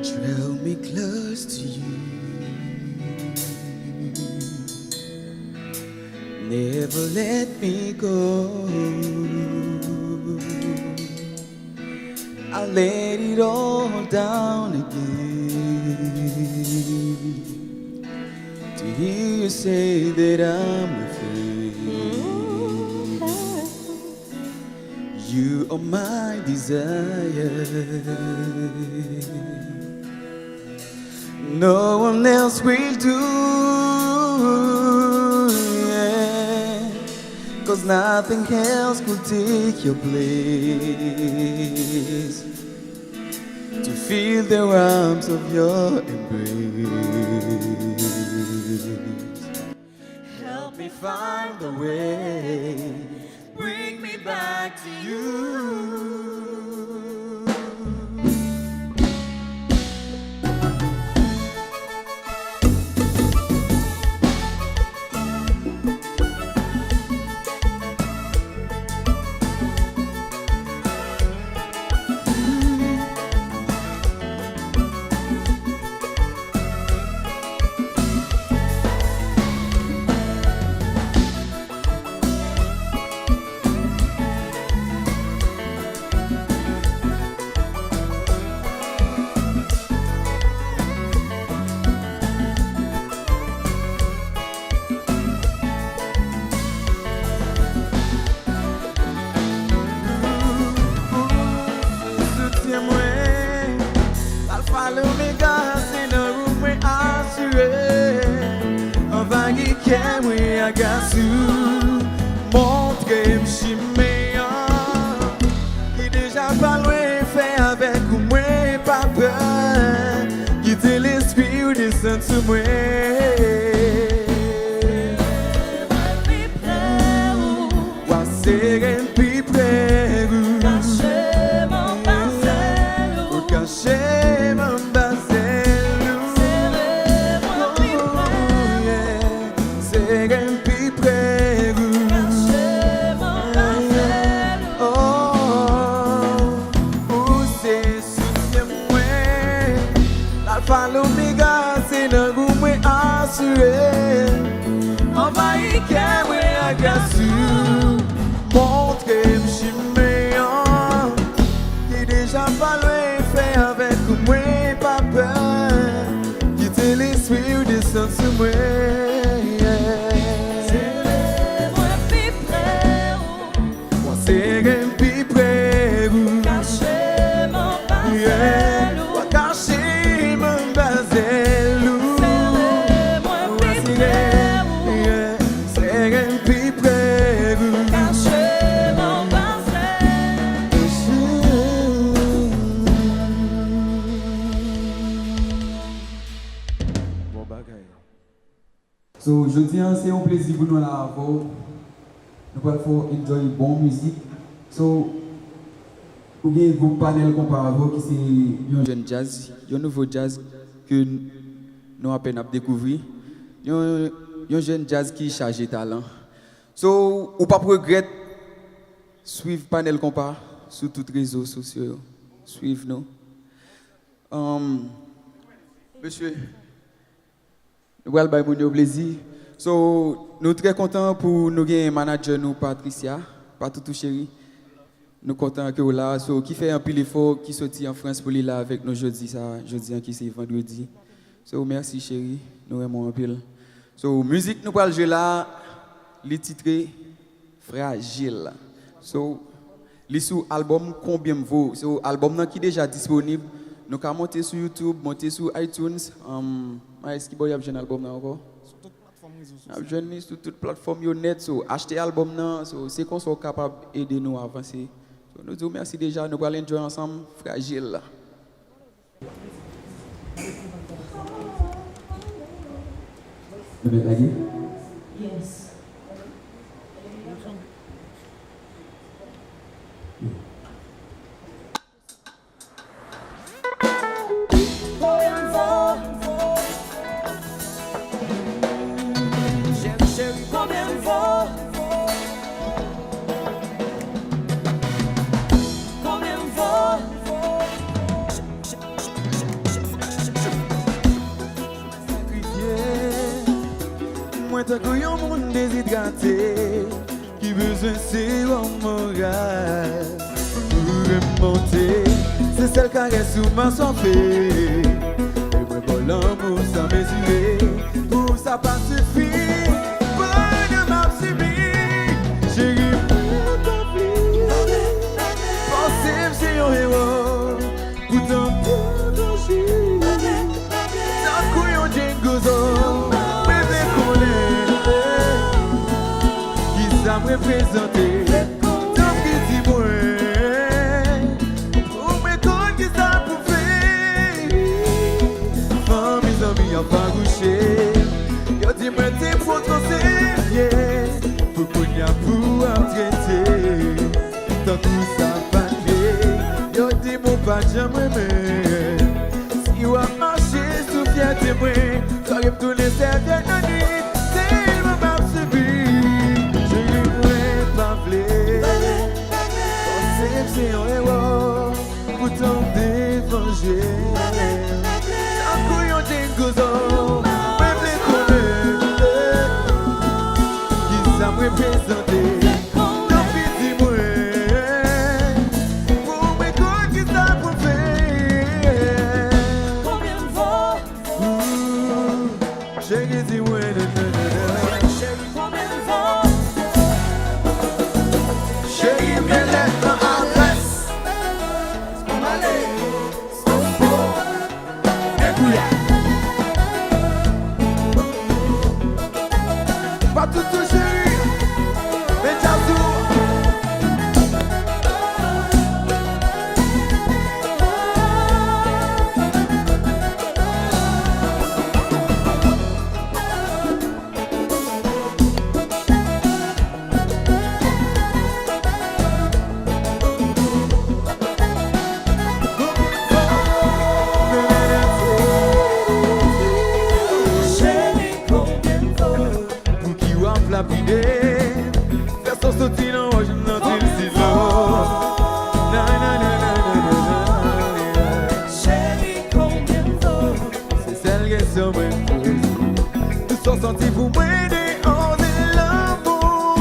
Draw me close to you. Never let me go. I laid it all down again to hear you say that I'm afraid. You are my desire. No one else will do, yeah. 'Cause nothing else could take your place. To feel the arms of your embrace. Help me find a way, bring me back to you. I got you, montre m'chiméan, qui déjà pas loin fait avec moi, pas peur, quitter l'esprit ou descendre sur moi. Serem plus près, cacher mon basel, cacher mon basel. Serem plus près, serem plus près, cacher mon basel. Oh, c'est soutien-moi, l'alpha l'oméga, c'est dans goût moi assuré. Envahi qu'est moi agaçu. Montre m'chiméan, qui déjà pas loin fait avec moi, pas peur, quitter l'esprit ou descendre sur moi. C'est moi plus près, moi c'est plus près, cacher mon basel, cacher mon basel. C'est moi plus près, c'est plus près. So, je dis, c'est un plaisir pour nous là. Nous allons enjoy bonne musique. So, ou bien vous panel comparable qui c'est un jeune jazz, un nouveau jazz que nous à peine à découvrir. Un jeune jazz qui est chargé de talent. So, ou pas regret suivre panel compa sur tous les réseaux sociaux. Suivre nous. Monsieur. Nous allons faire plaisir. So, nous sommes très contents pour nous gagner un manager, nous, Patricia, pas tout chéri. Nous sommes contents que vous là. So, qui fait un pile effort, qui sortit en France pour aller là avec nous jeudi, qui c'est vendredi. So, merci chéri, nous aimons un pile. So, musique, nous allons jouer là, les titres Fragile. So, les sous album Combien vaut. So, album qui est déjà disponible. Nous avons monté sur YouTube, monté sur iTunes. Est-ce qu'il y a un album encore? Sur toutes les plateformes. Sur toutes les plateformes net. So, acheter l'album, so, c'est qu'on soit capable d'aider nous à avancer. So, nous disons merci déjà, nous allons jouer ensemble, Fragile. Yes. tant que yon monde déshydraté, qui besoin c'est bon moral. Pour remonter, c'est celle qui reste sous ma soifée. Et moi pour l'amour sans mesurer, pour ça pas suffit. Pour de m'a subi, chérie, pour t'oublier. Pensez que c'est un héros, pourtant pour danger. Tant que yon djengozo, bébé connaît, qui ça me représenter. Pas coucher, yo dis moi t'es pour ton sérieux, pour qu'on y a pour traiter, tant tout ça pas fait, yo dis mon pas jamais mais, si on a marché sous fierté moi, ça me tourner servir la nuit, c'est le m'a subi, je lui pas vlé, c'est un héros, pour t'en dévenger. Gozo, même les connaître, qui ça me représenter. Tant pis dis-moi, pour mes corps qui ça pour faire. Combien de fois? Chérie dis-moi, chérie combien de fois? Chérie me laisse dans l'adresse. Est-ce qu'on allait? Pas tout chéri, mais j'avoue. Faire son sauter dans l'eau, je n'entends si l'eau. Chérie, combien de fois? C'est celle qui est sur moi. Tout sont sentis pour moi de l'amour.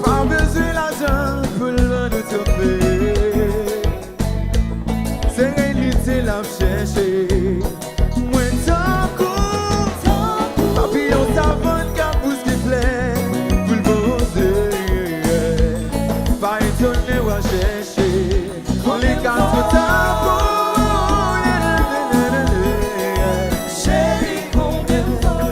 Pas besoin d'argent pour le de trouver. Sérénité la chercher. Moi tant coup, papillon savant. On les garde tout à bout. Chérie, combien de fois?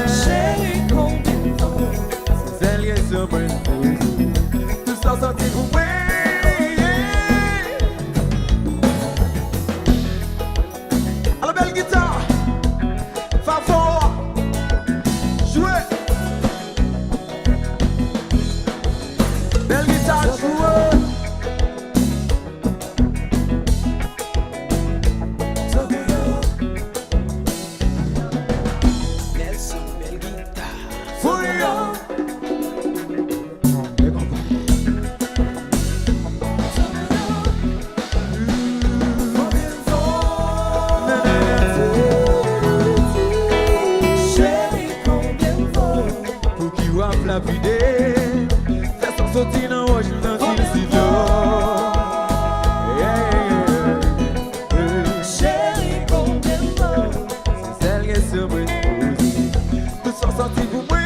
Chérie, combien de fois? C'est celle qui est sur moi. Tout ça sorti pour moi. À la belle guitare. Belle guitare jouée. Nelson, belle guitare. Fouillon. Chérie, combien de fois? Pour qui va la vidéo. Sauter dans l'eau, je n'entends si l'eau. Chérie, combien de fois? C'est celle qui est sur moi. Tout sont sortis pour moi.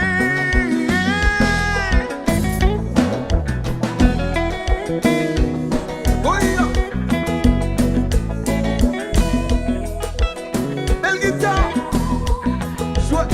Belle guitare. Jouez.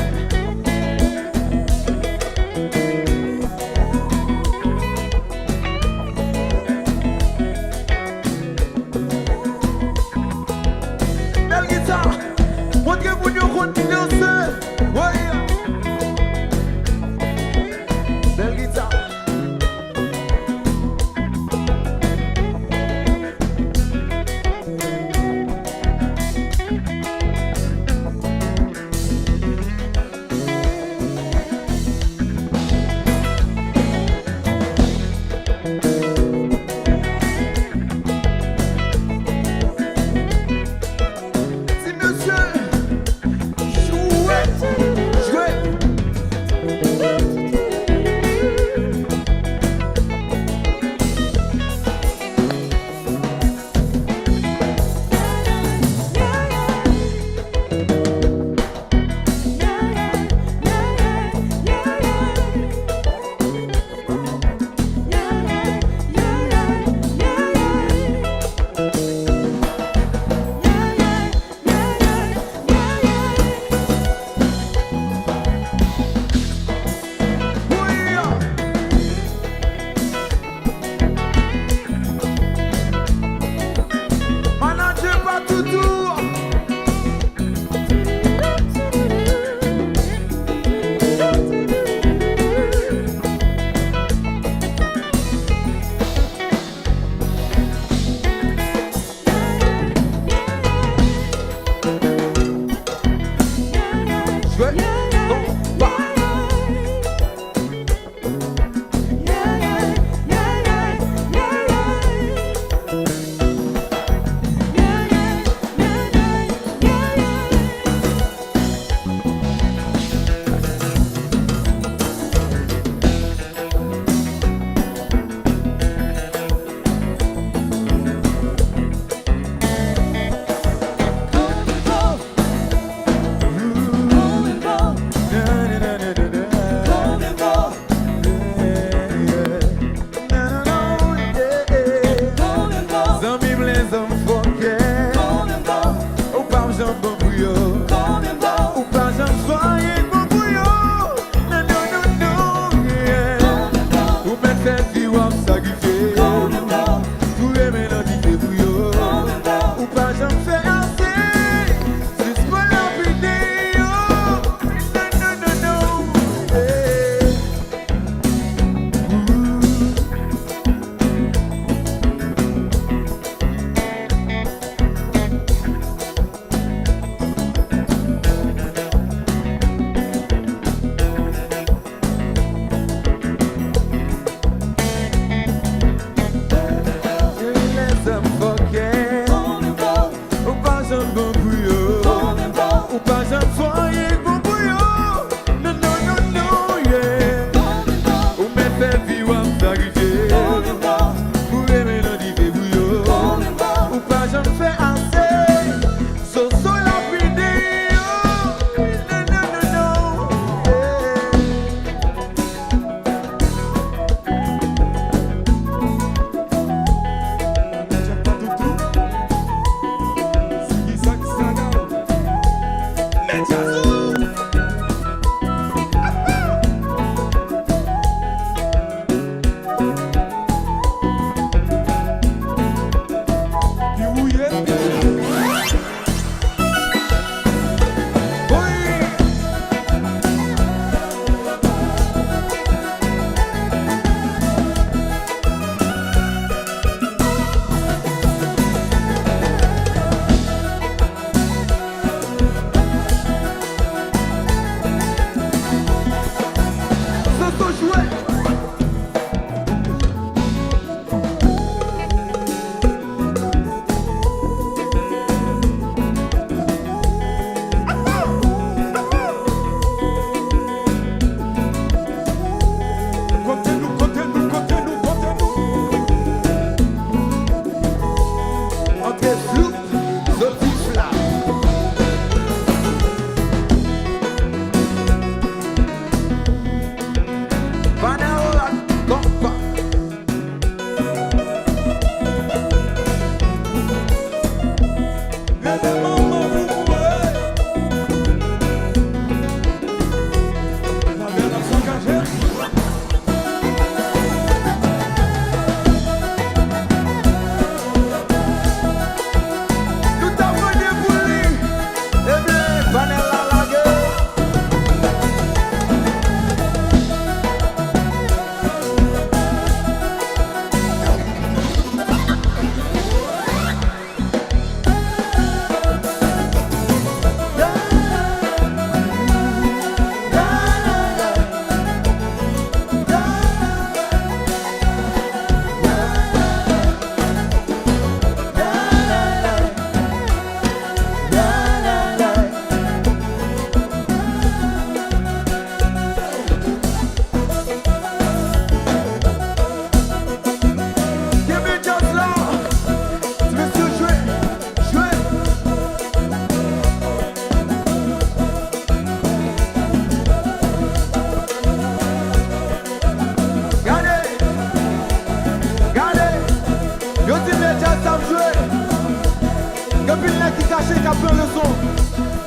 a plein de sons.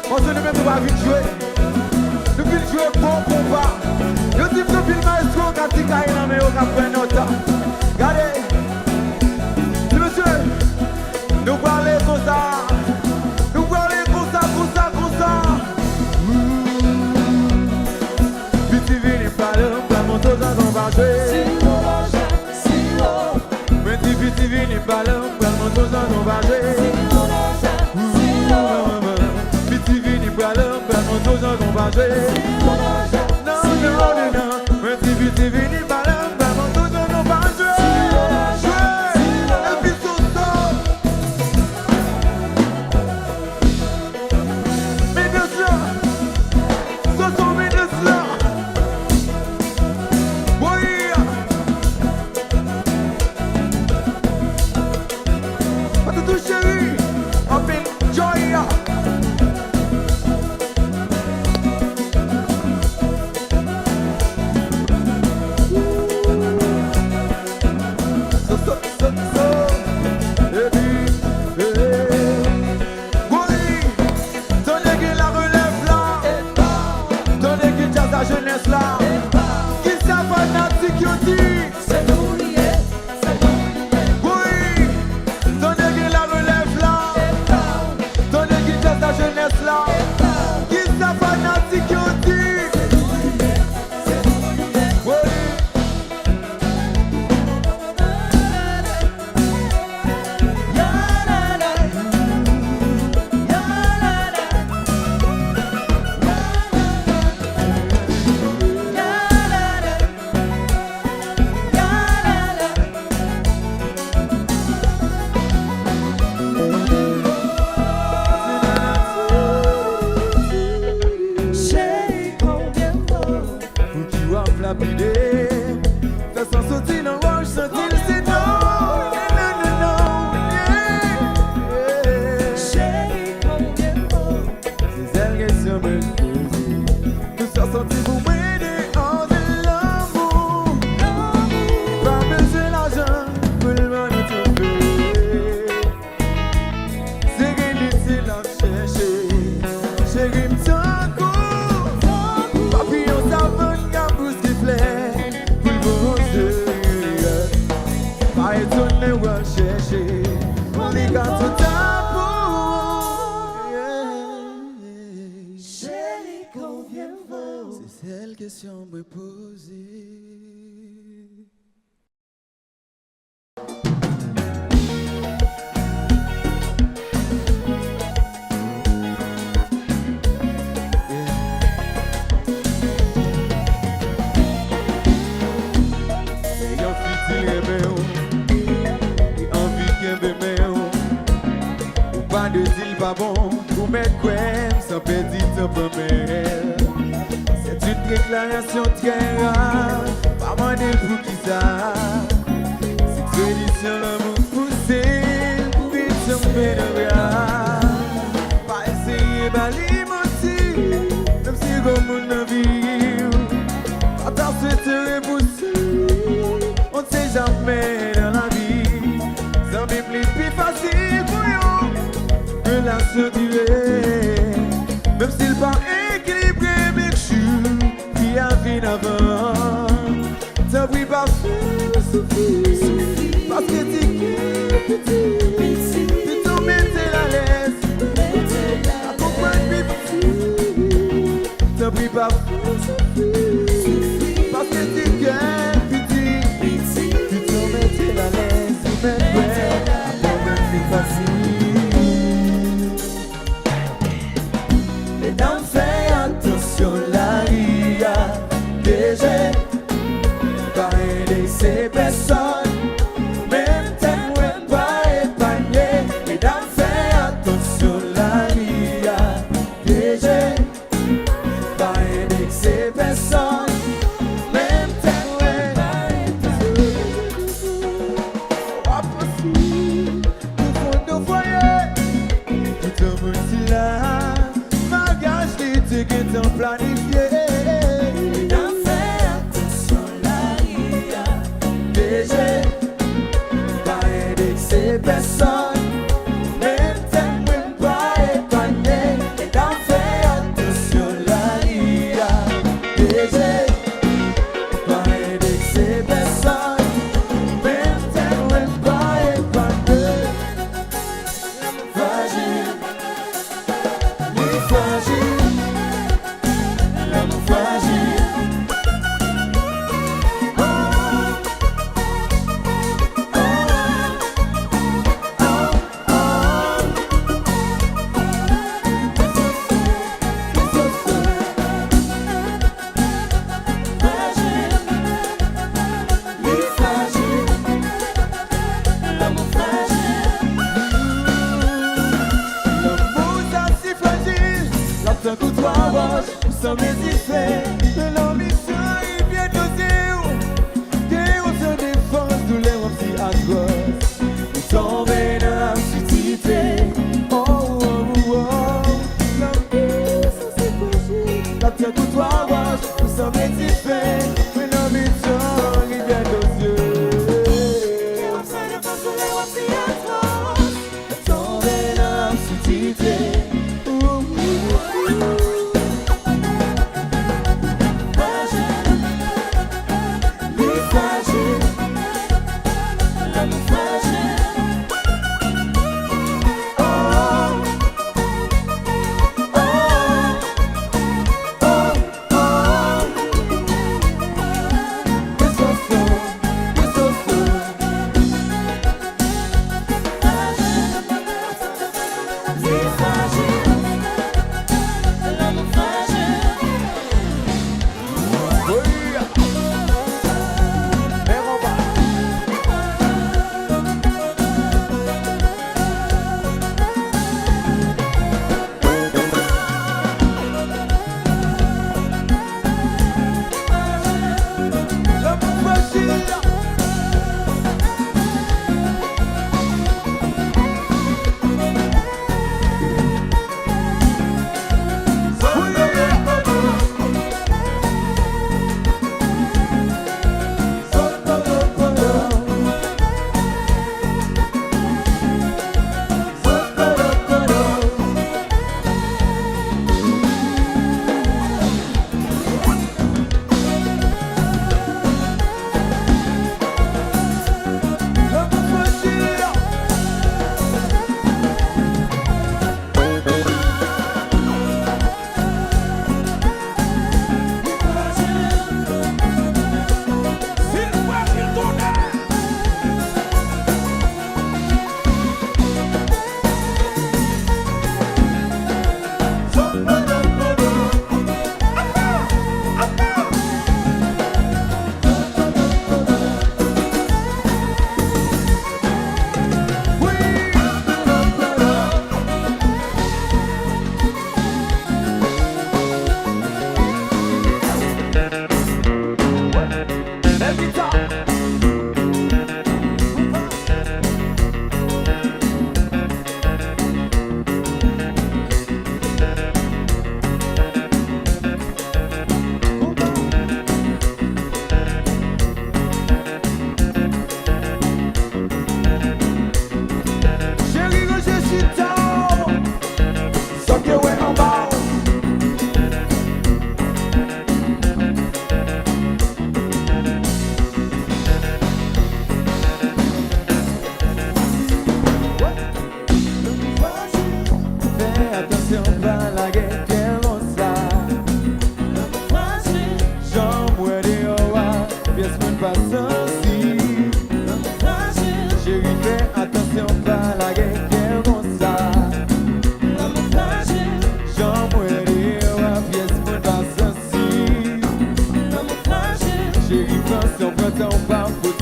On se nous-mêmes, nous va vite jouer. Nous vite jouer bon combat. Yo dis que le maestro, quand il caille dans mes yeux, après notre temps. Regardez. Monsieur, nous parlons comme ça. Nous parlons comme ça, comme ça, comme ça. Petit vini parle, pas mon dos dans va jouer. Petit vini parle, pas mon dos dans va jouer. Petit vini parle, pas mon dos dans va jouer. Non, non, non, non. Petit vini parle, pas mon dos dans va jouer.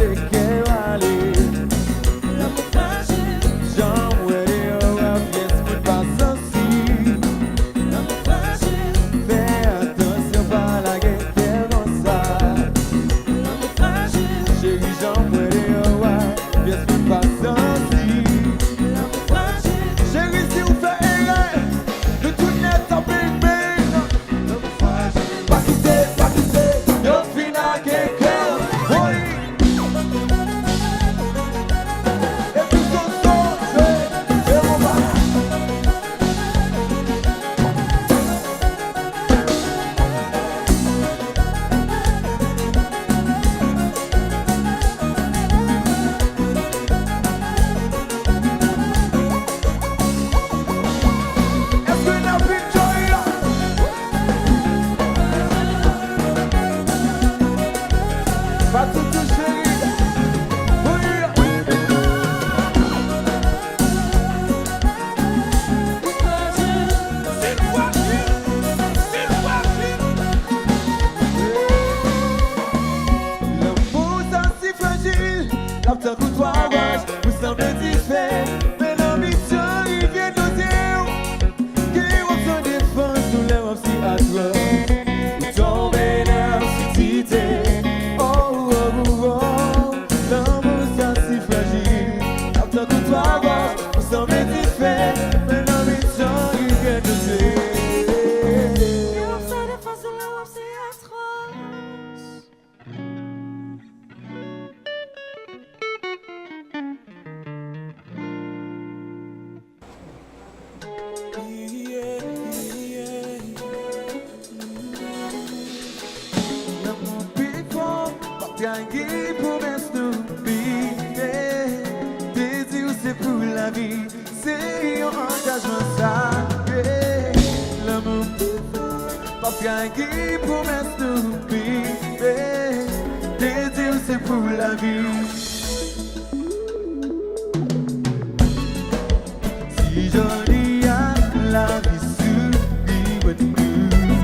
te quiero aller. L'amour fragile, J'en ouais oh pièce qui passe aussi. l'amour fragile, Fais attention pas la guerre comme ça. l'amour fragile, Chérie j'en ouais pièce qui passe aussi. l'amour fragile, Chérie si vous faites erreur, de tout net en bing. l'amour fragile. Pas quitter, yo fin à quelqu'un. Oui. Et puis son son, et on va. Est-ce que la victoire pas tout toucher? Oui. L'amour c'est si fragile, l'absence pour toi vache, vous semblez disfait, mais l'ambition il vient d'oser, qui va se défendre sous les mêmes si à toi, ou tomber dans la cité, oh. L'amour c'est si fragile, l'absence pour toi vache, vous semblez disfait, mais l'ambition il vient d'oser. L'amour ça défense, l'amour c'est atroce. L'amour plus fort, pas gagner promesse d'oublier. Désir c'est pour la vie, c'est un engagement sacré. L'amour plus fort, pas gagner promesse d'oublier. Désir c'est pour la vie. Si je dis à la vie sourit nous,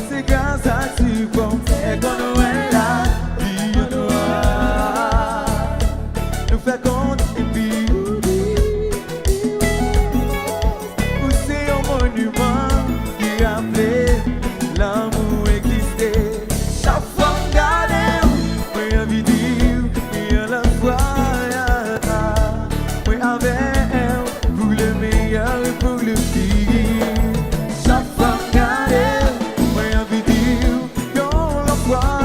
c'est grâce à tu penses et qu'on est là, vie en noir, nous fait compte et puis où c'est un monument qui rappelait l'amour existait. Chaque fois qu'on regarde, oui envie de dire, oui à la fois, oui avec elle, pour le meilleur et pour le pire. Chaque fois qu'on regarde, oui envie de dire, on la voit,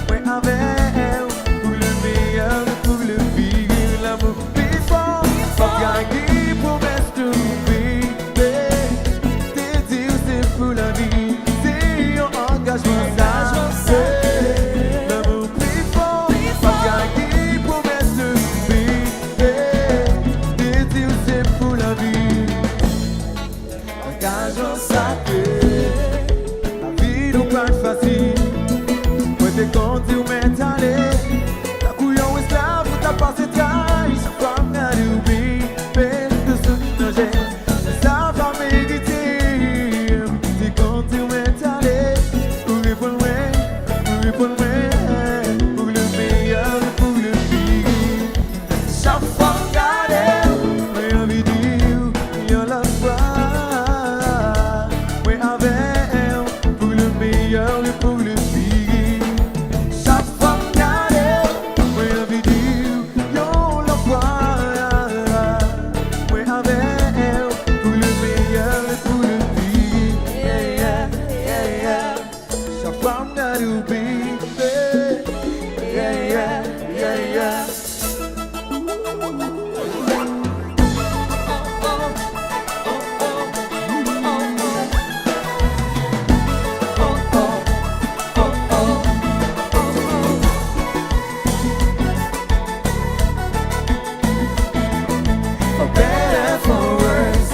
oui avec elle, pour le meilleur et pour le pire. L'amour plus fort, pas gagner promesse de vie. Tes dire c'est pour la vie, c'est un engagement sacré. L'amour plus fort, pas gagner promesse de vie. Tes dire c'est pour la vie, engagement sacré. La vie nous pas facile, moi t'es content ou m'étaler. La couillon esclave, t'as passé taille, sa femme n'a d'oubli, mais de ce danger, ça va mériter. T'es content ou m'étaler, pour répondre, pour le meilleur et pour le pire. Chaque fois qu'on regarde, j'ai envie de dire, il y a la foi, oui avec elle, pour le meilleur et pour le pire. Chaque fois qu'on regarde, j'ai envie de dire, il y a la foi, oui avec elle, pour le meilleur et pour le pire. Chaque fois qu'on a l'oubli, for better, for worse.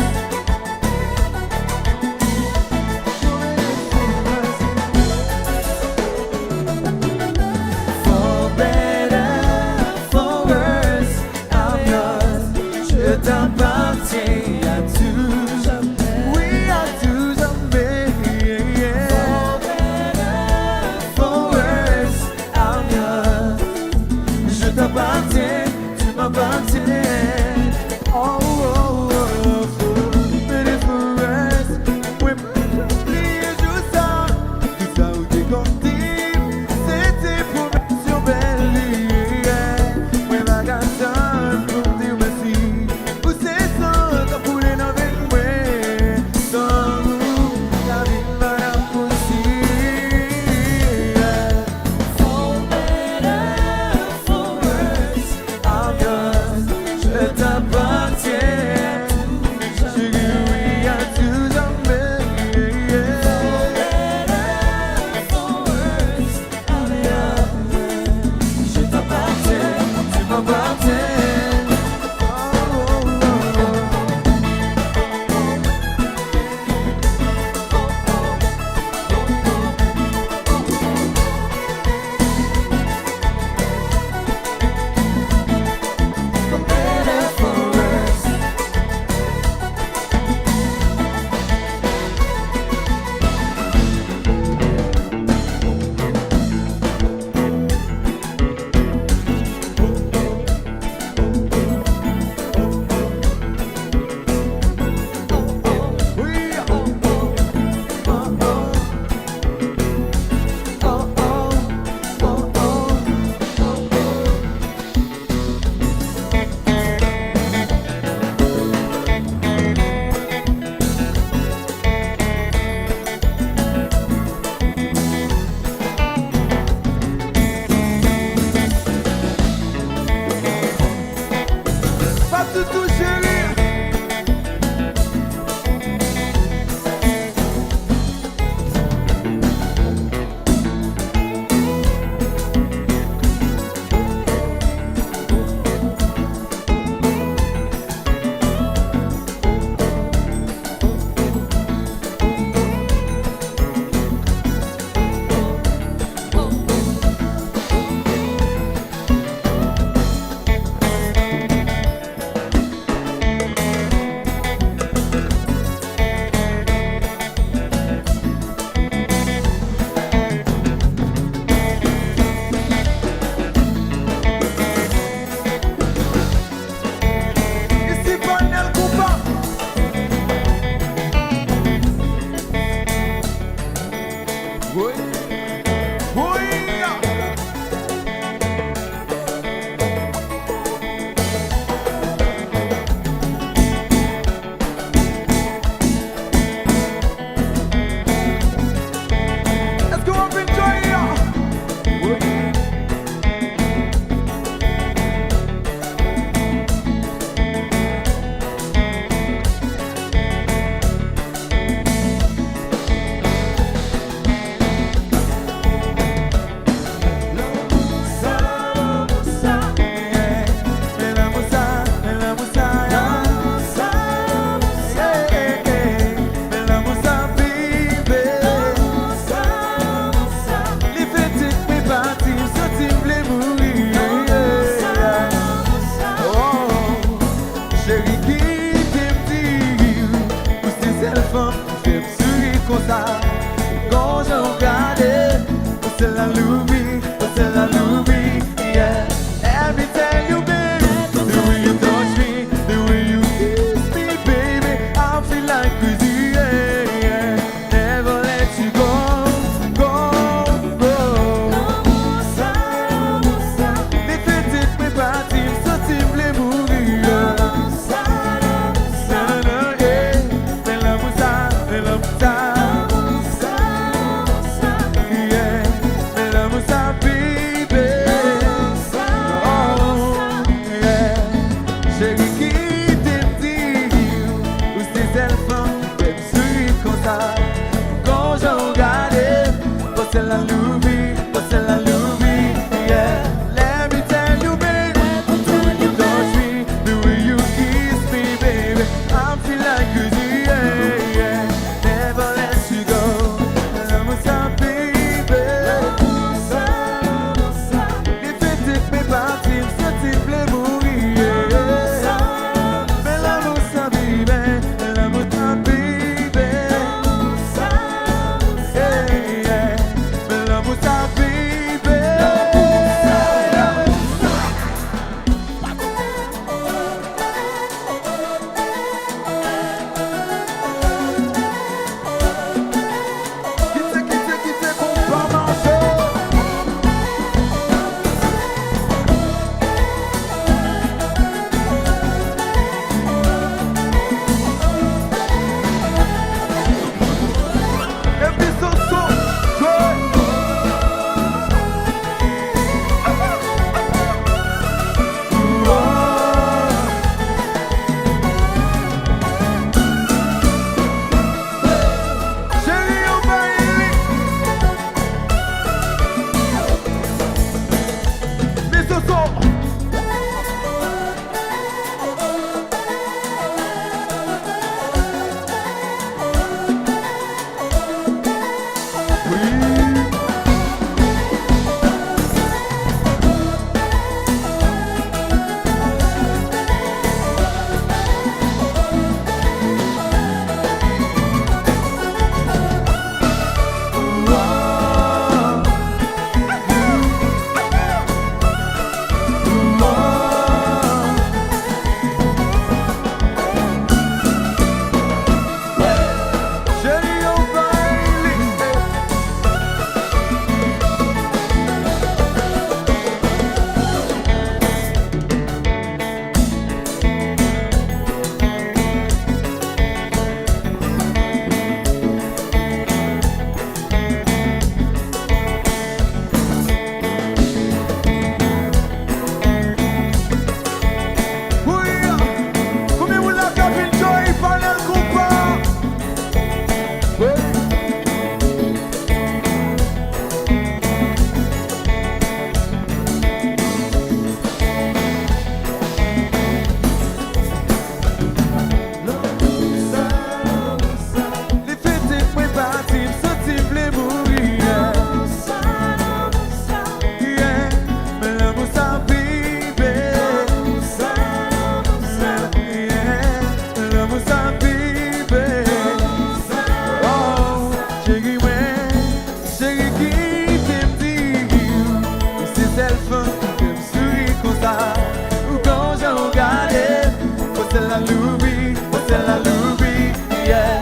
la loubi, oh c'est la loubi, yeah.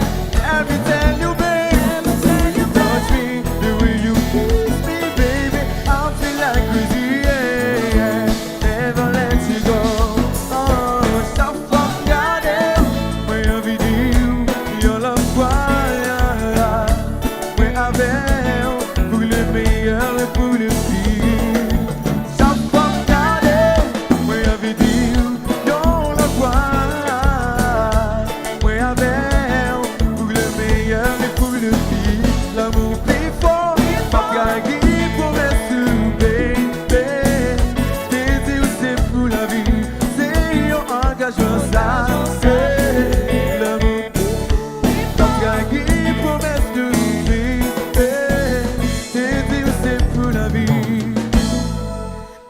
Every time you babe, you touch me, the way you kiss me, baby, I feel like crazy, yeah, yeah. Never let you go. Oh, stop from garden, when I'm with you, your love fire, when I'm there, pour le meilleur et pour le pire. Stop from garden, when I'm with you, your love fire, when I'm there, pour le meilleur et pour le pire. L'amour plus fort, pas gagné pour rester, baby. T'es dit où c'est pour la vie, c'est un engagement ça. C'est l'amour pas gagné pour rester, baby. T'es dit où c'est pour la vie,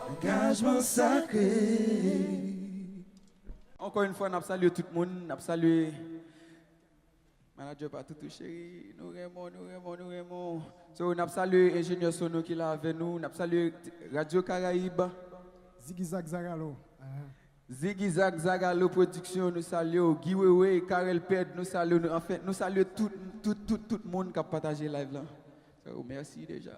engagement sacré. Encore une fois, nous saluons tout le monde, nous saluons manager pas tout chéri, nous aimons. So, nous saluons ingénieur Sono qui est là avec nous, nous saluons Radio Caraïbe, Ziggy Zag Zagalo. Ziggy Zag Zagalo Production, nous saluons Guy Wewe, Karel Ped, nous saluons, en fait, nous saluons tout le monde qui a partagé live là. So, merci déjà.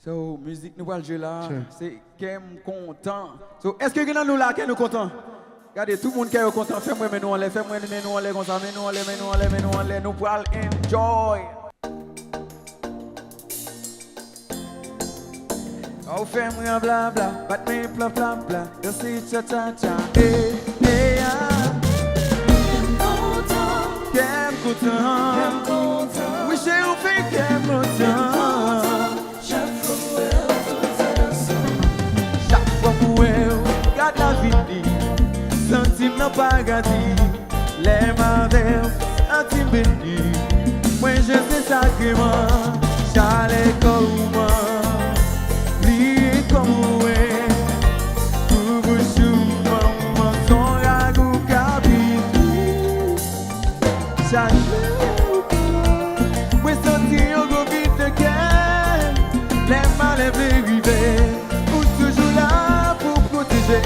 So, musique nous va jouer là, c'est Kem content. So, est-ce que nous là qui nous content? Regardez, tout le monde qui est content, fais-moi mais nous on les, fais-moi mais nous on les comme ça, mais nous on les, nous pour enjoy. Oh, fais-moi bla bla, bat-moi bla bla bla, je sais cha cha cha, ah. Kem content, oui j'ai ou fait Kem content. Garde la vie, sentime n'a pas gâté. Les madères, sentime béni. Moi je sais sacrément, j'allais comme moi, lié comme moi. Pour vous choumer, maman, son ragout cabine. J'allais, moi sentir au goût vite qu'elle. Les malais vérivés, ou toujours là pour protéger.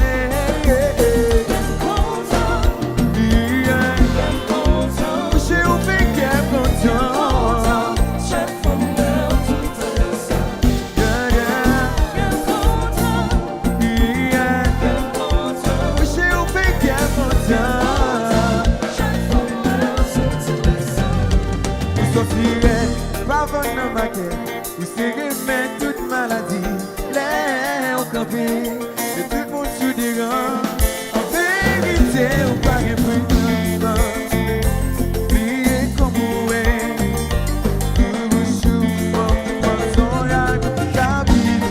Vous serez mais toute maladie, les au campé, et tout le monde sous des rangs. En vérité, on paraît prudent, priez comme vous êtes, pour vous chouer, pour son lac, cabine.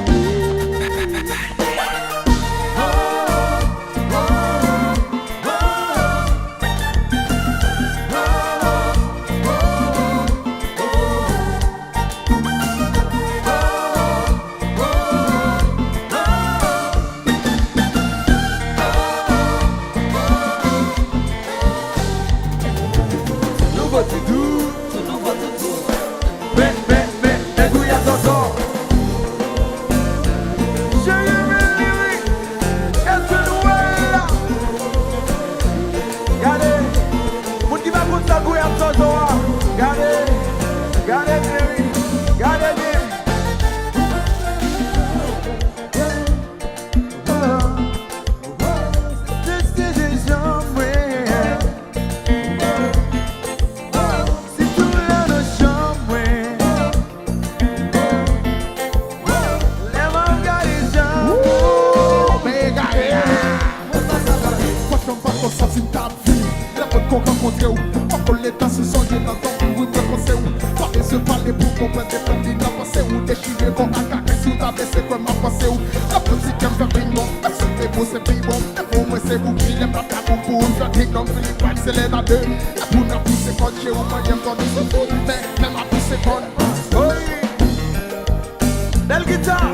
Belle guitare,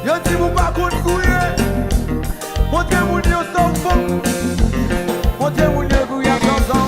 yo dis vous pas qu'on couille, montrez-vous yo son fond, montrez-vous yo couille à son.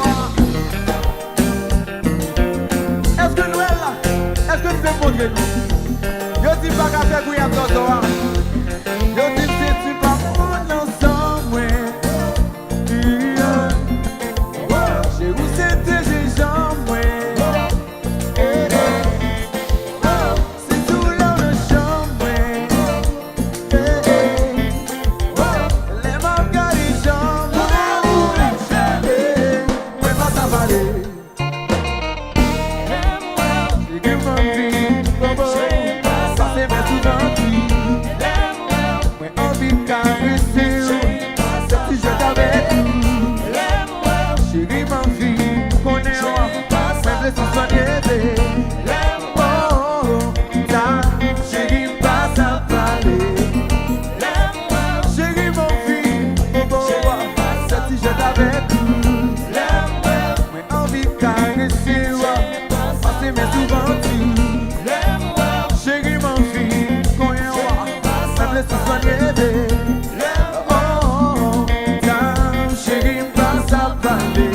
me laisse soigner. Oh, ta chérie, passe à parler.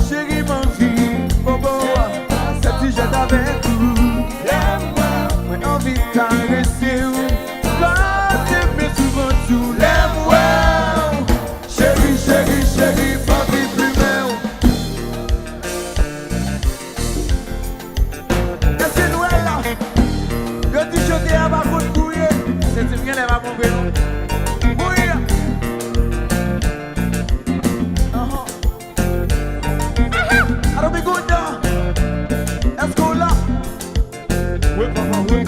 Chérie, mon vie, bobo, ça tu jettes avec nous. J'ai envie de caresser. Quand t'aimes souvent tout l'aime. Chérie, chérie, chérie, pas de plus belle. Qu'est-ce que nous est là? Le t-shirt est à ma faute couillée. C'est une gueule, elle va mon vélo. Oui. I don't be good now. Let's go là. Oui, papa, oui.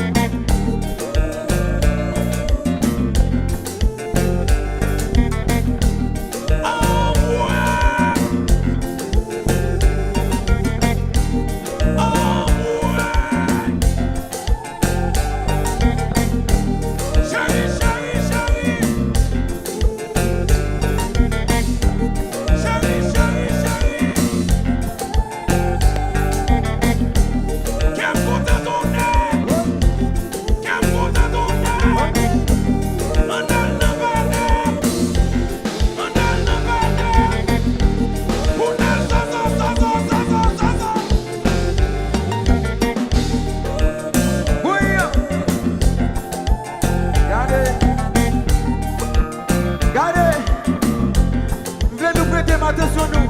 Attention nous.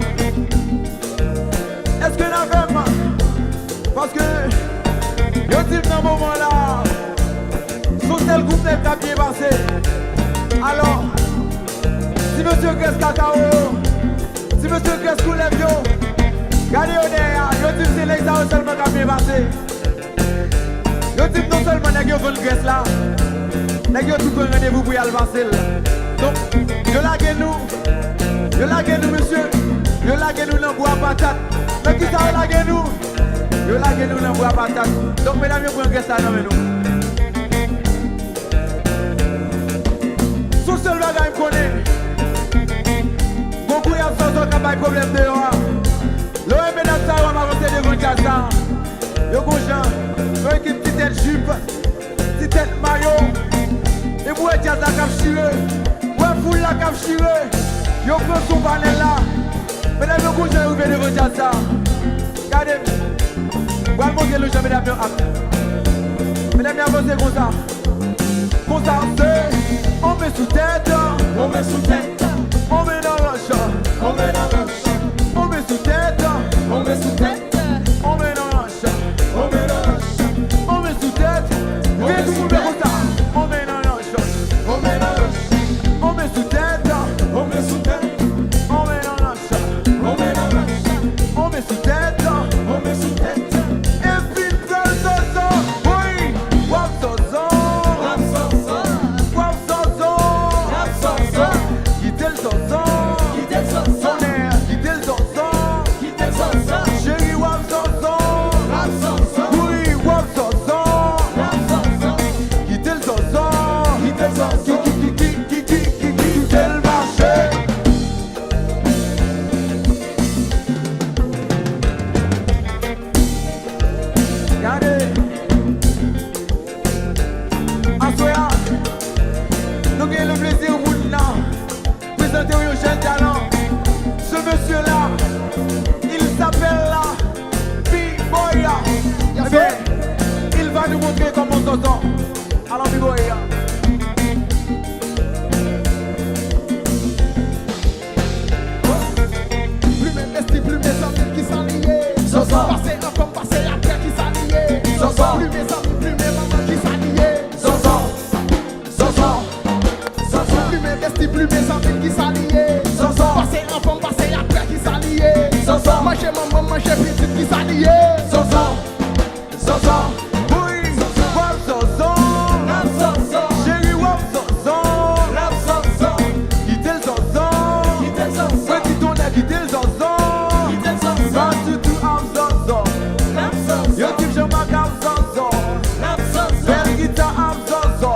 Est-ce que nous avons? Parce que yo type dans moment là, son tel groupe n'est pas bien passé. Alors, si monsieur Grèce Cacao, si monsieur Grèce Coulève yo, regardez au derrière, yo type c'est l'examen seulement qui a bien passé. Yo type non seulement n'a yo vendre Grèce là, n'a yo tout un rendez-vous pour y aller passer. Donc, yo laguez nous. Yo laguez nous monsieur, yo laguez nous dans bois patate. Mais qui ça laguez nous? Yo laguez nous dans bois patate. Donc mesdames, yo prenez ça dans nous. Sous seul bagage me connaît. Beaucoup y a sans qui a problème de yo. L'OM mesdames ça va m'avancer devant casa. Yo gonjan, yo équipe petite tête jupe, petite tête maillot. Et vous êtes jazz la cap chiré. Ouais foule la cap chiré. Yo prend son panel là. Mesdames, yo gonjan ouvert devant casa. Regardez. Voilà monter le jeu, mesdames, yo acte. Mesdames, yo avancez comme ça. Comme ça, c'est. On met sous tête. On met sous tête. On met dans le champ. On met dans le champ. On met sous tête. On met sous tête. On met dans le champ. On met dans le champ. On met sous tête. Viens tout le monde comme ça. On met dans le champ. On met dans le champ. On met sous tête. On met sous tête. On met dans le champ. On met dans le champ. On met sous tête. On met sous tête. Et puis le zozo. Oui. Wap zozo. Wap zozo. Wap zozo. Wap zozo. Quittez le zozo. Quittez le zozo. Son air. Quittez le zozo. Quittez le zozo. Chérie wap zozo. Wap zozo. Oui. Wap zozo. Wap zozo. Quittez le zozo. Quittez le zozo. Quittez le marché. Regardez. Assoya, nous avons le plaisir au monde là, présenter un jeune talent. Ce monsieur-là, il s'appelle là, B-Boy. Eh bien, il va nous montrer comment on s'entend. Alors B-Boy. Plus mes besties, plus mes amis qui s'allient. Zozo. Passer encore, passer après qui s'allient. Zozo. Plus mes amis, plus mes mamans qui s'allient. Zozo. Zozo. Zozo. Plus mes besties, plus mes amis qui s'allient. Zozo. Passer encore, passer après qui s'allient. Zozo. Manger maman, manger petite qui s'allient. Zozo. Zozo. Oui. Wap zozo. Wap zozo. Chérie wap zozo. Wap zozo. Quittez le zozo. Quittez le zozo. Petit ton a quitté le zozo. Quittez le zozo. Pas du tout am zozo. Wap zozo. Yo type Jean-Marc am zozo. Wap zozo. Belle guitare am zozo.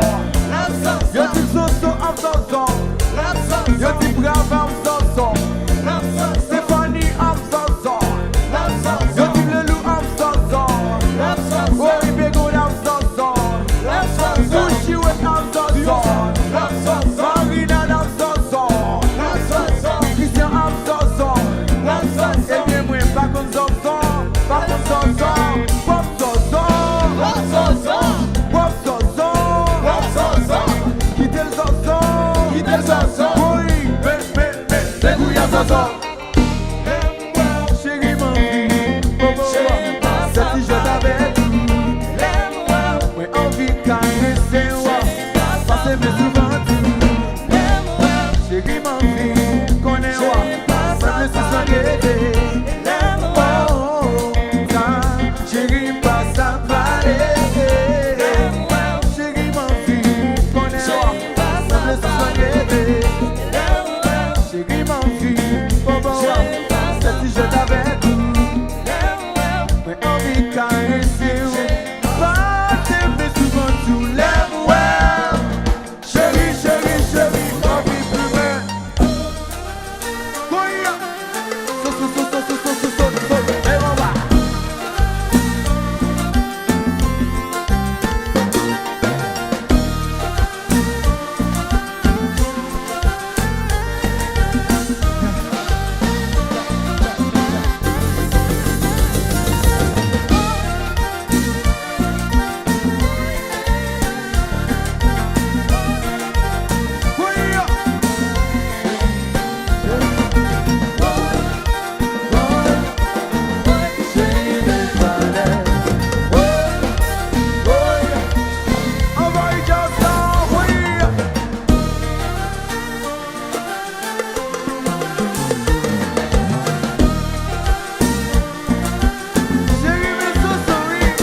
Wap zozo. Yo type Soso am zozo. Wap zozo. Yo type Brave am zozo. Wap zozo. Stéphanie am zozo. Wap zozo. Yo type Lelou am le zozo. Oui, Dégouille à zozo. chérie, mon vie. C'est si je t'avais tout. Ouais, envie de caresser, ouais. Passer mes souvenirs. Chérie, mon vie. Connais, ouais. Ça me sent guérir. Chérie, passe à parler. Chérie, mon vie. Connais, ouais. Ça me sent guérir. Chérie, mon vie. C'est si je t'avais tout. Mais envie de caresser, passer mes souvenirs sous les mots. Chérie, chérie, chérie, envie plus belle. Goya. Et on va. Goya. Chérie, des balais. Goya. On va y dire ça, goya. Chérie, mes soucis.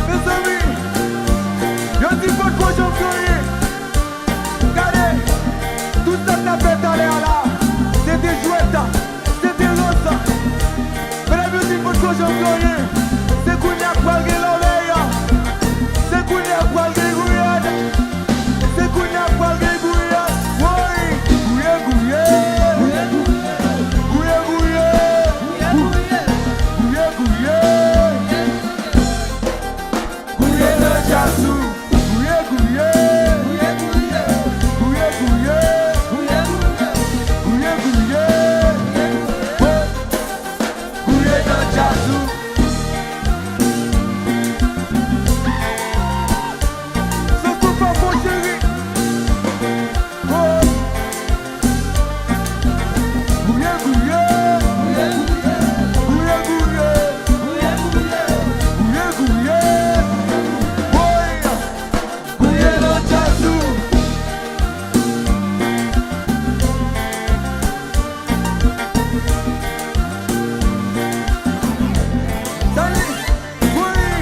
Mes amis, yo dis pas quoi j'en connais. Regardez, tout ça t'a fait aller à là. C'était jouette, c'était rosa. Mais la musique pas quoi j'en connais. C'est qu'on y a pas le l'oreille. C'est qu'on y a pas le gouillade. C'est qu'on y a pas le gouillade. Oui, gouillé, gouillé. Gouillé, gouillé. Gouillé, gouillé. Gouillé de jassou, gouillé, gouillé, gouillé, gouillé, gouillé, gouillé, gouillé de jassou. C'est tout pas mon chéri. Gouillé, gouillé, gouillé, gouillé, gouillé, gouillé. Gouillé de jassou. Salut, oui.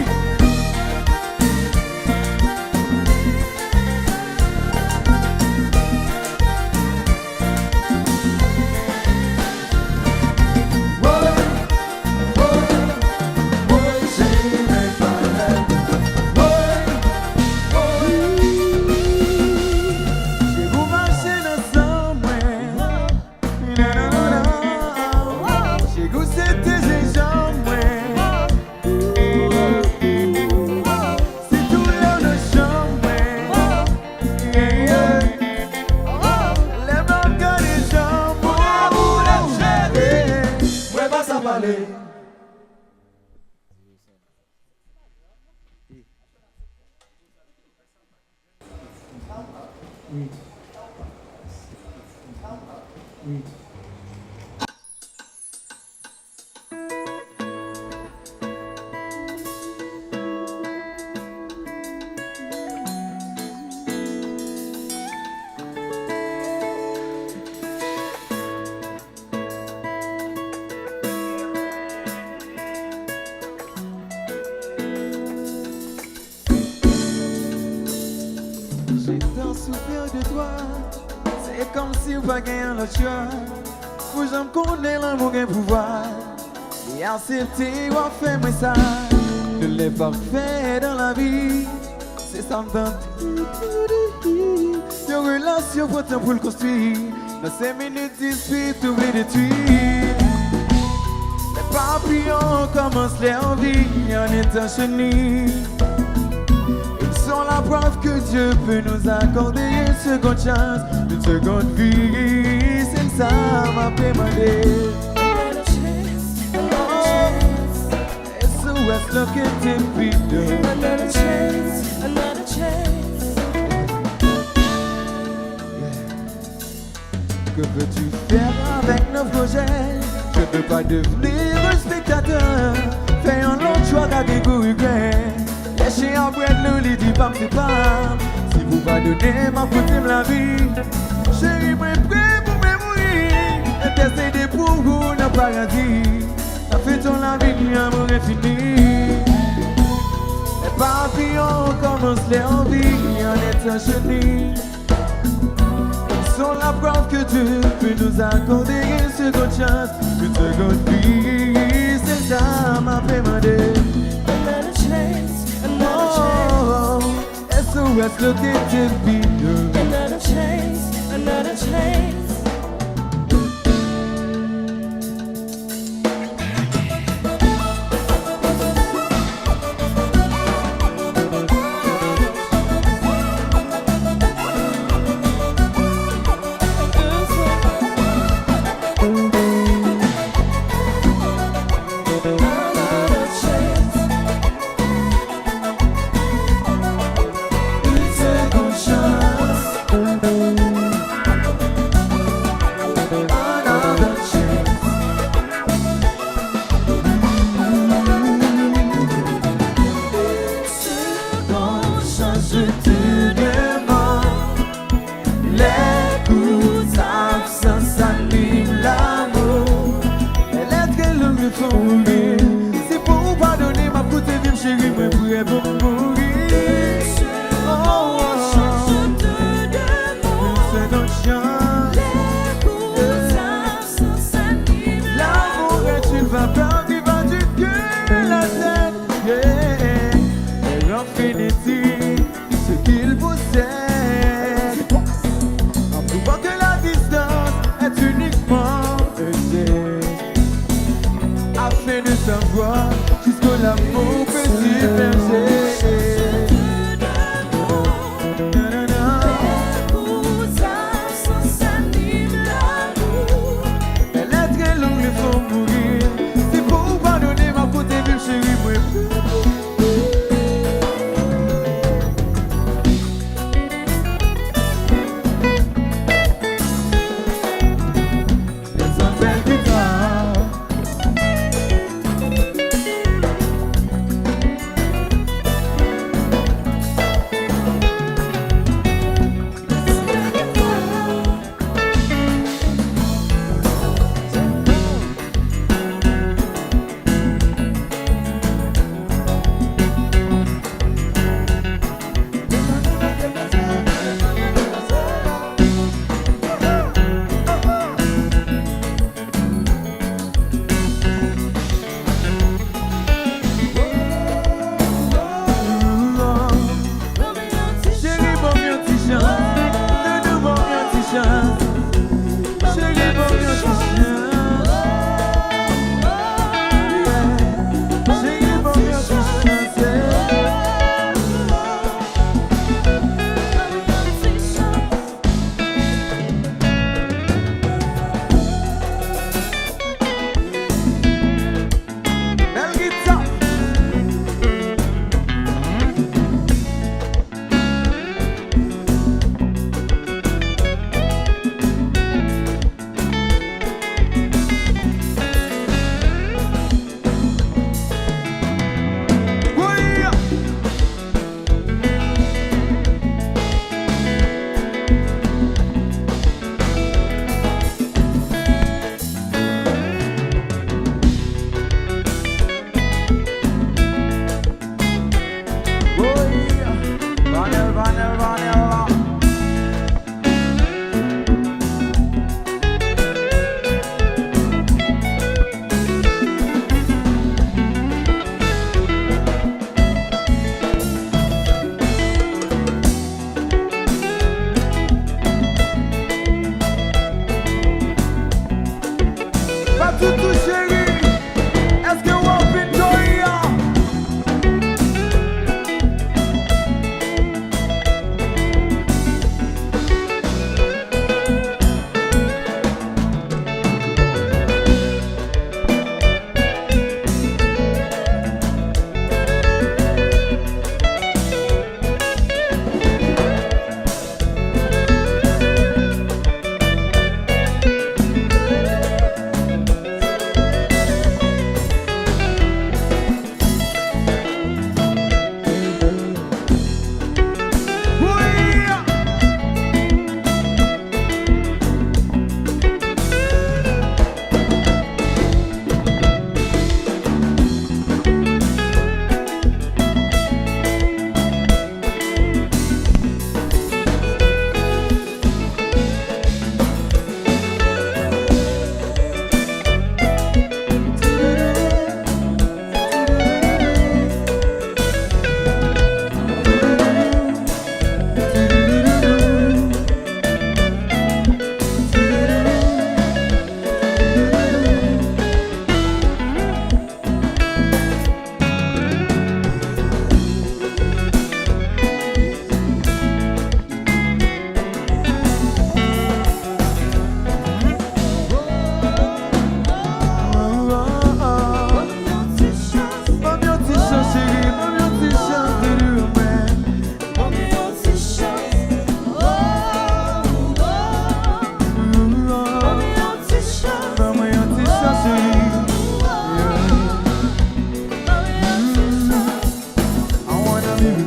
J'ai vous marché dans j'ai goûté c'était j'ai jamais. C'est tout l'heure de chambre. Les blancs des jambes. Ouais, pas ça parler. j'ai tant souffert de toi. C'est comme si on pas gagné l'autre choix. Faut jamais connaître l'amour et pouvoir. Et accepter ou faire moi ça. Ne l'est pas fait dans la vie. C'est ça me tente. Une relation pour temps pour le construire. Dans 5 minutes, dispute, tout est détruit. Les papillons commencent leur vie en étant chenilles. Ils sont la preuve que Dieu peut nous accorder une seconde chance, une seconde vie. C'est ça m'a demandé. SOS, look at the video. Another chance, another chance. Que veux-tu faire avec nos projets? Je ne veux pas devenir un spectateur. Fais un long choix avec des regrets. Lâchez un bread, le lit dit pas me pas. Si vous pas donner ma poutine la vie, chérie, moi prêt pour me mourir. Intercéder pour vous dans le paradis. Ça fait ton la vie, l'amour est fini. Les papillons commencent leur vie en étant chenilles. Sont la preuve que Dieu peut nous accorder une seconde chance, une seconde vie. C'est ça m'a demandé. Another chance, another chance. SOS, look at the video. Another chance, another chance.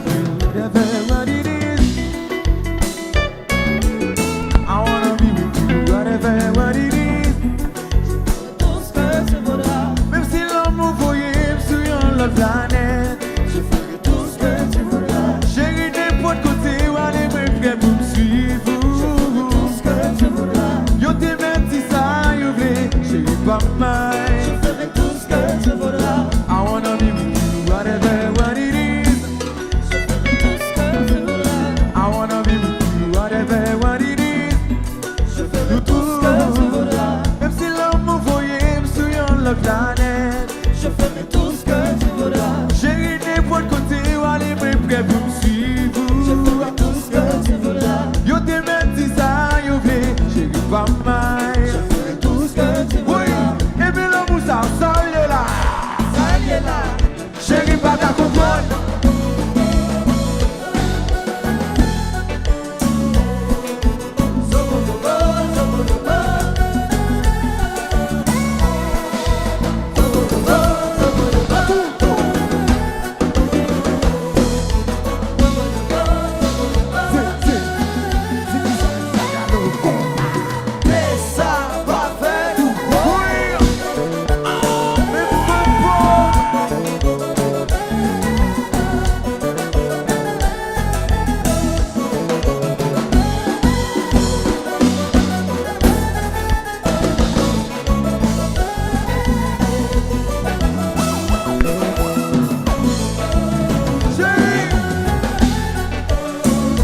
with you, whatever what it is. I wanna be with you, whatever what it is. Tout ce que tu voudras, Même si l'amour voyait sur une autre planète, je ferai tout ce que tu voudras. chérie, n'importe côté où aller, me prêt pour me suivre. Tout ce que tu voudras, Yo te menti ça, yo vle, chérie, pas mal. je ferai tout ce que tu voudras. I wanna be with you, whatever what it is. Je ferai tout ce que tu voudras. I wanna be with you, whatever what it is. Je ferai tout ce que tu voudras. Même si l'amour voyait sur une autre planète, Je ferai tout ce que tu voudras. chérie, n'importe côté où aller, me prêt pour me Je suivre. ferai tout ce que tu voudras. Yo te menti ça, yo vle, chérie, pas mal. Je ferai tout ce que tu Oui, voudras. et puis l'amour ça, ça y est là. Ça y est là. Chérie, pas ta comprendre. Mais ça va faire tout.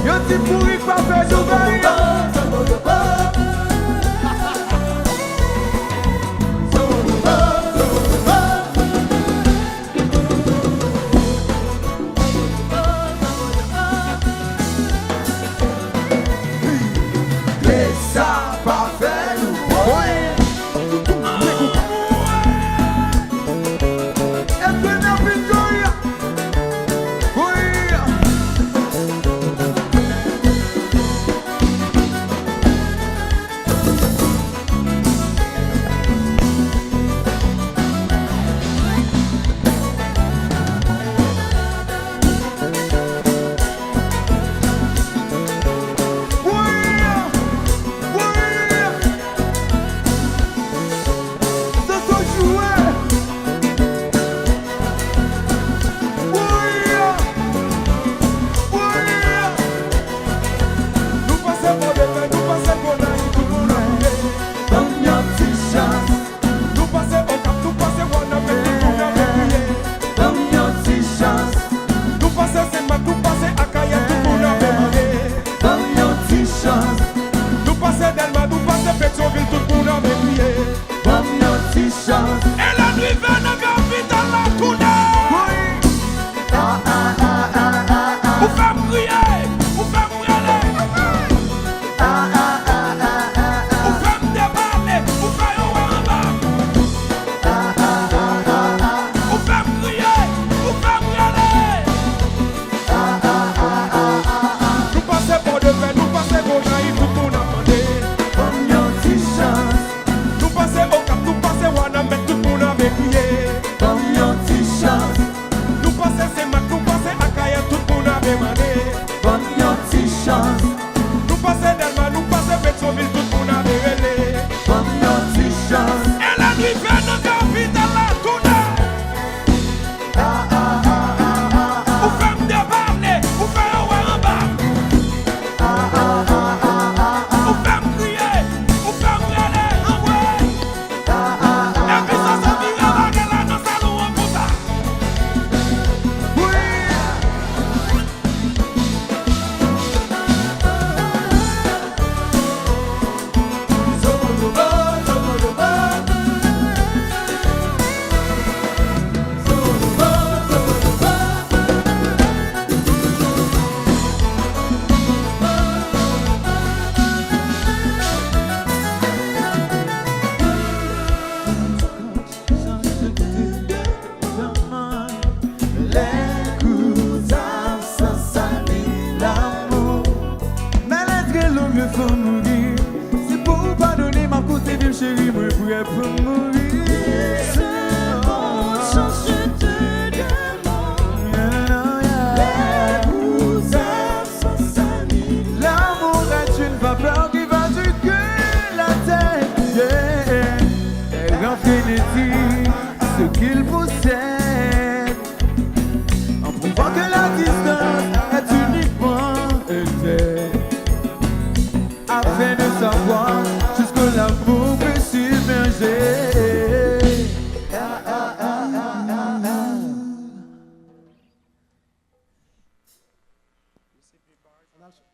Yo ti pourri pas faire du bail. Mais ça va faire tout. Est-ce que n'a plus de joie? Oui. Et la nuit vint dans la capitale la tournée. Vous faites crier, vous faites brûler. Vous faites déballer, vous faites en bas. Vous faites crier, vous faites brûler. Nous passons pour de paix, nous passons pour naïf, tout le monde a demandé. Nous passons au cap, nous passons à Wana, mais tout le monde avait crié. Nous passons c'est Mac, nous passons à Kaya, tout le monde avait demandé. Nous passons Delma, nous passons Pétionville, tout le monde avait relé. Et la nuit vient dans la capitale la tournée. Vous faites déballer, vous faites en bas. Vous faites crier, vous faites brûler en ouais. Et puis ça se vire à la gueule dans le salon en Kouta. Faut mourir, c'est pour pardonner ma côté de chérie, moi prêt pour mourir. C'est bon, chance je te demande. Thank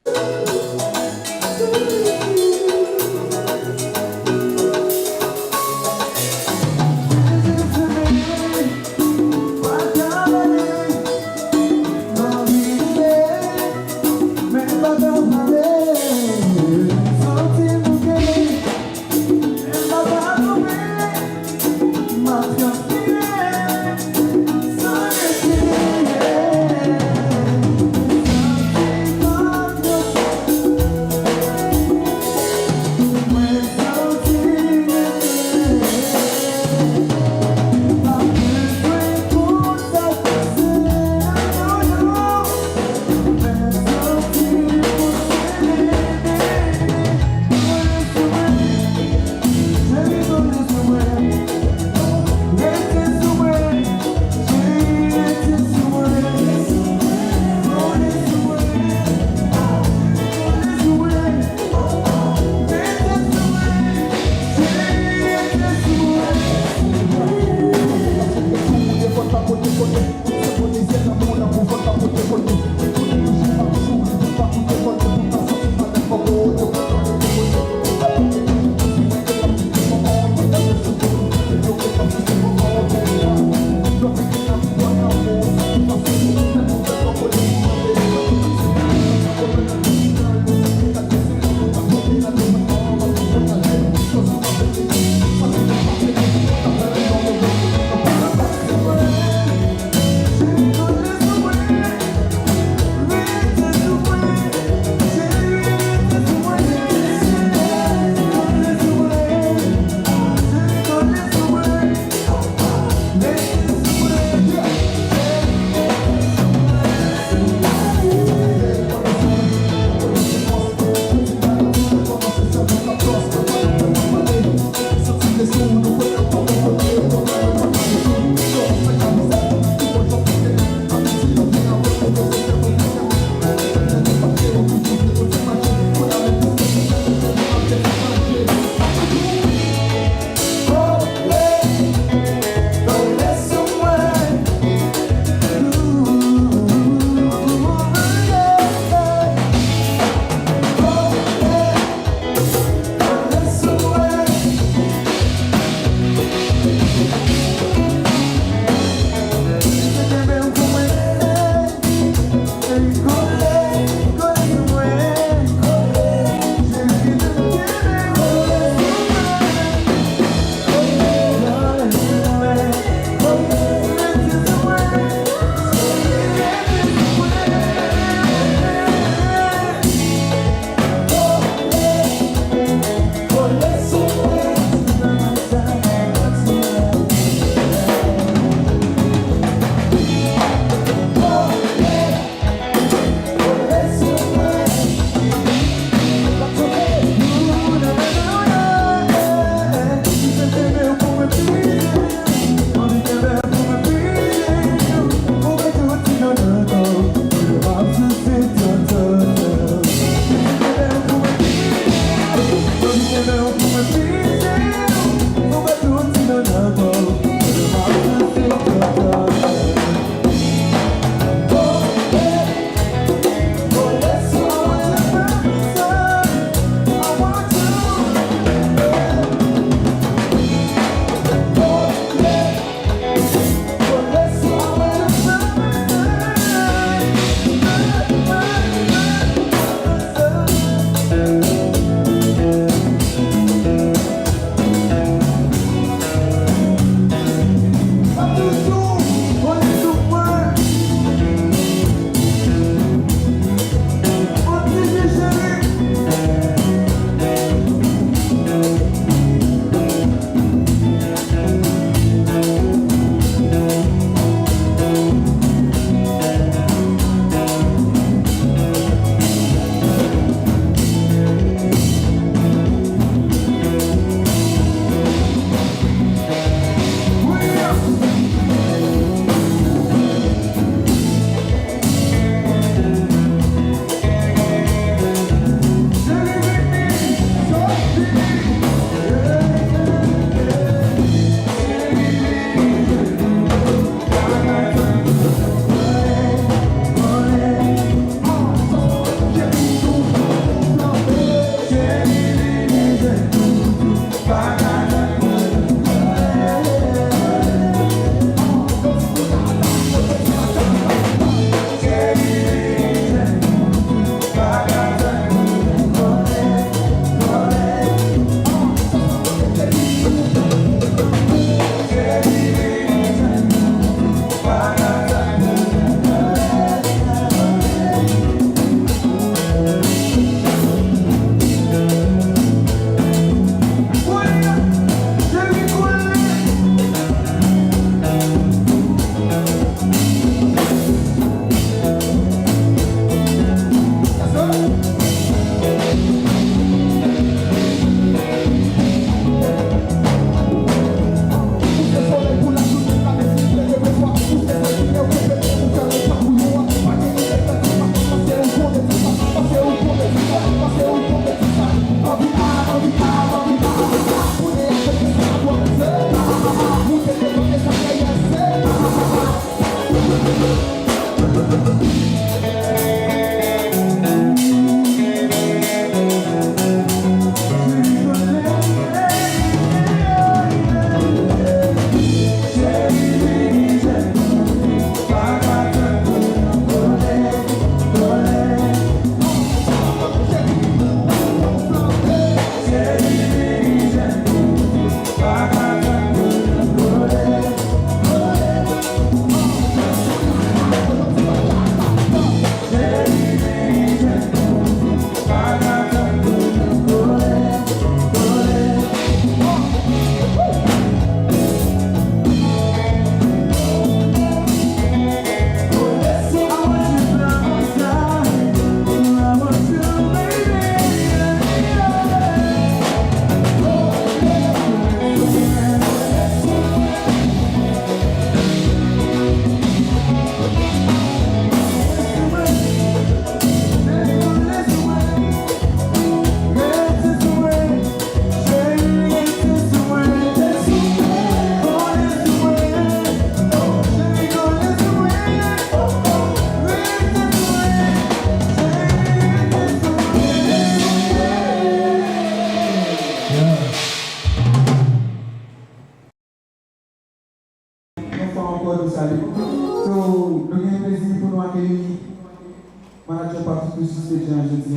manager pas tout sur ce jean jeudi.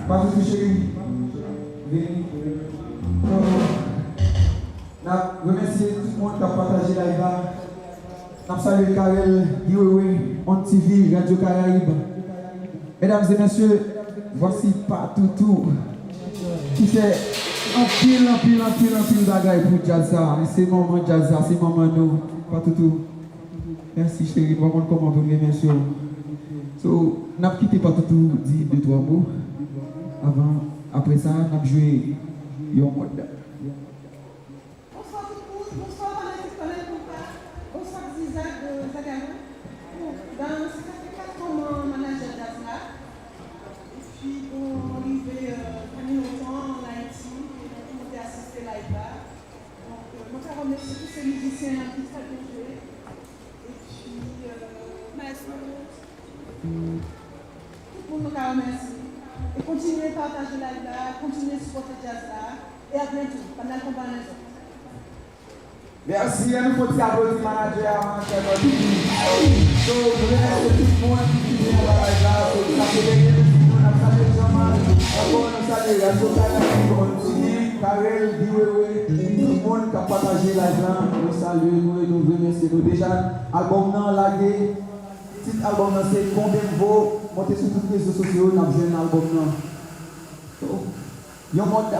Pas tout chéri. Vini. N'a remercier tout le monde qui a partagé la live. N'a salué Karel, Guiwewe, On TV, Radio Caraïbe. Mesdames et messieurs, voici Patoutou qui fait un pile bagaille pour Jazza. C'est maman Jazza, c'est maman nous. Patoutou. Merci chérie, voir comment vous bien sûr. So, n'a quitté Patoutou, dit 2-3 mots. Après ça, n'a joué Yon Mode. Bonsoir tout le monde, bonsoir Alain Colin Compa, bonsoir Zizak Zagaro. Ça fait 4 ans mon manager d'Azla. Et puis on est arrivé très longtemps en Haïti, et donc on a assisté là-bas. Donc je voudrais remercier tous ces musiciens qui très bien joué. Et puis Maestro, tout le monde nous remercie. Et continuez à partager là-bas, continuez à supporter Jazz-là. Et à bientôt, pendant le combat les autres. Merci, à nous faut applaudir le manager, Donc, je remercie tout le monde qui vient à la live là. Ça fait des nous avons salué Jean-Marc, encore nous saluons Radio Caraïbe, On TV, Karel, Guiwewe, tout le monde qui a partagé la live là. Nous saluons, nous remercions. Déjà, album non lagué. Petit album c'est combien vaut, montez sur toutes les réseaux sociaux, nous avons un album non. Yon Mode.